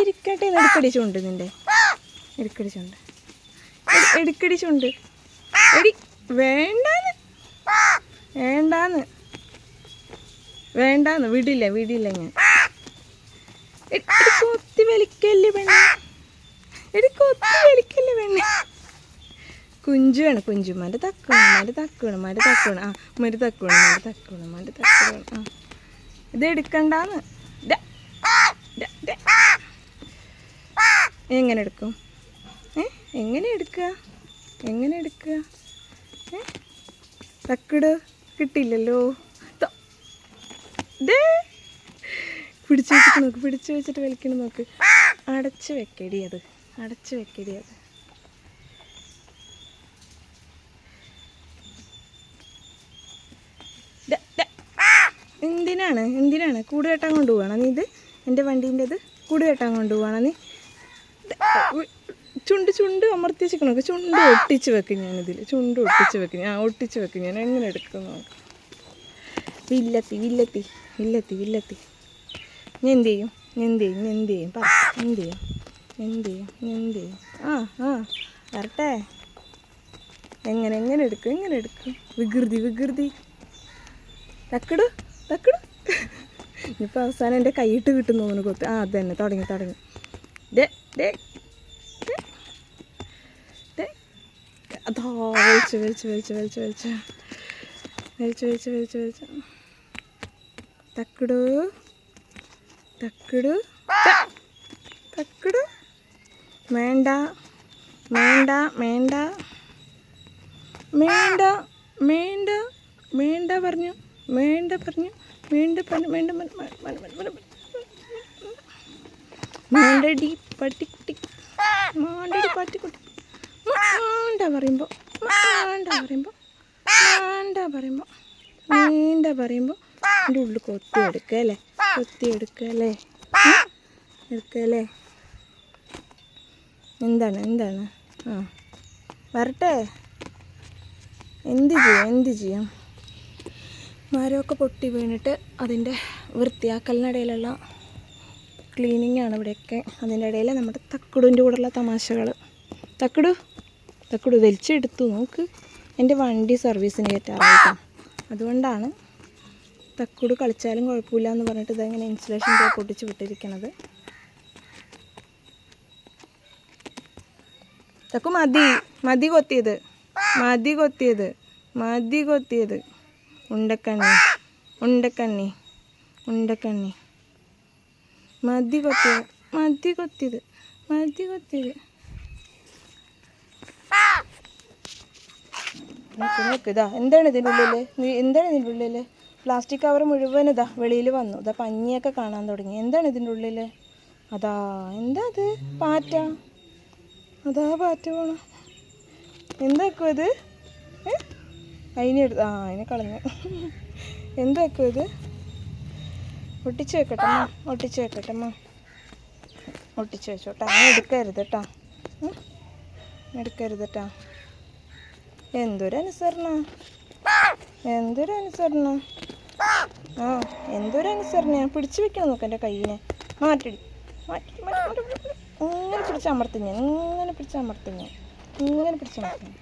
ഇരിക്കട്ടെ. എടുക്കടി ചുണ്ട് നിൻ്റെ, എടുക്കടി ചുണ്ട്, എടുക്കടി ചുണ്ട്. എടി വേണ്ടാന്ന്, വേണ്ടാന്ന്, വേണ്ടാന്ന്, വിടില്ല വിടില്ല ഞാൻ. കൊത്തി വലിക്കല്ലേ പെണ്ണെ, എടി കൊത്തി വലിക്കല്ലേ പെണ്ണെ. കുഞ്ചുവാണ്, കുഞ്ചുമാൻ്റെ തക്കുവാണ്, മാൻ്റെ തക്കുവാണ്, മാൻ്റെ തക്കുവാണ്. ആ മരു തക്കുവാണ്, മാൻ്റെ തക്കുവാണ്, മാൻ്റെ തക്കുവാണ്. ആ ഇത് എടുക്കണ്ടാന്ന്. എങ്ങനെ എടുക്കും? എങ്ങനെ എടുക്കുക, എങ്ങനെ എടുക്കുക? തക്കിട് കിട്ടിയില്ലല്ലോ. പിടിച്ചു വെച്ചിട്ട് നോക്ക്, പിടിച്ചു വെച്ചിട്ട് വലിക്കണം നോക്ക്. അടച്ച് വെക്കടി അത്, അടച്ച് വെക്കടി അത്. എന്തിനാണ്, എന്തിനാണ് കൂട് കെട്ടാൻ കൊണ്ടുപോകണം നീ? ഇത് എൻ്റെ വണ്ടീൻ്റെത് കൂട് കെട്ടാൻ കൊണ്ടുപോകണം നീ? ചുണ്ട് ചുണ്ട് അമർത്തി വെച്ചിക്കണോ? ചുണ്ട് ഒട്ടിച്ച് വെക്കും ഞാനിതിൽ, ചുണ്ട് ഒട്ടിച്ച് വെക്കും ഞാൻ, ഒട്ടിച്ച് വെക്കും ഞാൻ. എങ്ങനെ എടുക്കും നോക്കാം. വില്ലത്തി വില്ലത്തി വില്ലത്തി വില്ലത്തി. ഞാൻ എന്ത് ചെയ്യും, ഞാൻ എന്ത് ചെയ്യും, ഞാൻ എന്ത് ചെയ്യും, പറ എന്ത് ചെയ്യും, എന്ത് ചെയ്യും, ഞാൻ എന്ത് ചെയ്യും? ആ വരട്ടെ. എങ്ങനെ എങ്ങനെ എടുക്കും, എങ്ങനെ എടുക്കും? വികൃതി വികൃതി. തക്കിട് തക്കിട്. ഇനിയിപ്പോൾ അവസാനം എൻ്റെ കൈയിട്ട് കിട്ടുന്നു തോന്നുന്നു കൊത്ത്. ആ അത് തന്നെ, തുടങ്ങി തുടങ്ങി. അതാ വലിച്ച് വലിച്ച് വലിച്ച് വലിച്ച് വലിച്ച് വലിച്ച് വലിച്ച് വലിച്ച് വലിച്ച്. തക്കിട് തക്കിട് തക്കിട്. വേണ്ട വേണ്ട വേണ്ട വേണ്ട വേണ്ട വേണ്ട പറഞ്ഞു, വേണ്ട പറഞ്ഞു, വേണ്ട പറഞ്ഞു, വേണ്ട വേണ്ടടി പട്ടിക്കുട്ടി, മാണ്ടടി പട്ടിക്കുട്ടി. വേണ്ട പറയുമ്പോൾ, വേണ്ട പറയുമ്പോൾ, വേണ്ട പറയുമ്പോൾ, വേണ്ട പറയുമ്പോൾ എൻ്റെ ഉള്ളിൽ കൊത്തി എടുക്കല്ലേ, കൊത്തി എടുക്കല്ലേ, എടുക്കല്ലേ. എന്താണ് എന്താണ്? ആ വരട്ടെ. എന്ത് ചെയ്യാം, എന്ത് ചെയ്യാം? മരമൊക്കെ പൊട്ടി വീണിട്ട് അതിൻ്റെ വൃത്തിയാക്കലിനിടയിലുള്ള ക്ലീനിങ്ങാണ് ഇവിടെയൊക്കെ. അതിൻ്റെ ഇടയിൽ നമ്മുടെ തക്കുടിൻ്റെ കൂടെയുള്ള തമാശകൾ. തക്കുടു തക്കുടു വലിച്ചെടുത്തു നോക്ക്. എൻ്റെ വണ്ടി സർവീസിന് കയറ്റാറായിട്ടാണ്, അതുകൊണ്ടാണ് തക്കുട് കളിച്ചാലും കുഴപ്പമില്ല എന്ന് പറഞ്ഞിട്ട് ഇതങ്ങനെ ഇൻസുലേഷൻ പൊട്ടിച്ച് വിട്ടിരിക്കണത്. തക്കു മതി, മതി കൊത്തിയത്, മതി കൊത്തിയത്, മതി കൊത്തിയത്. ഉണ്ടക്കണ്ണി ഉണ്ടക്കണ്ണി ഉണ്ടക്കണ്ണി. മതി കൊത്തിയത്, മതി കൊത്തിയത്, മതി കൊത്തിയത്. നോക്ക് നോക്ക്. ഇതാ എന്താണ് ഇതിൻ്റെ ഉള്ളിൽ, എന്താണ് ഇതിൻ്റെ ഉള്ളിൽ? പ്ലാസ്റ്റിക് കവർ മുഴുവൻ ഇതാ വെളിയിൽ വന്നു. ഇതാ പഞ്ഞിയൊക്കെ കാണാൻ തുടങ്ങി. എന്താണ് ഇതിൻ്റെ ഉള്ളിൽ? അതാ എന്താ അത്? പാറ്റ. അതാ പാറ്റ പോണം. എന്താക്കും ഇത്? അതിനെടുത്ത് അതിനെ കളഞ്ഞു. എന്താക്കും ഇത്? ഒട്ടിച്ച് വെക്കട്ടമ്മ, ഒട്ടിച്ച് വെക്കട്ടമ്മ, ഒട്ടിച്ച് വെച്ചോട്ടാ. അങ്ങനെ എടുക്കരുത് കേട്ടോ, എടുക്കരുത് കേട്ടോ. എന്തൊരനുസരണ, എന്തൊരനുസരണ. ആ എന്തൊരനുസരണ. പിടിച്ച് വെക്കണം നോക്ക് എൻ്റെ കയ്യിനെ. മാറ്റടി മാറ്റി. ഇങ്ങനെ പിടിച്ചമർത്തി ഞാൻ, ഇങ്ങനെ പിടിച്ചമർത്തി ഞാൻ, ഇങ്ങനെ പിടിച്ചമർത്തി.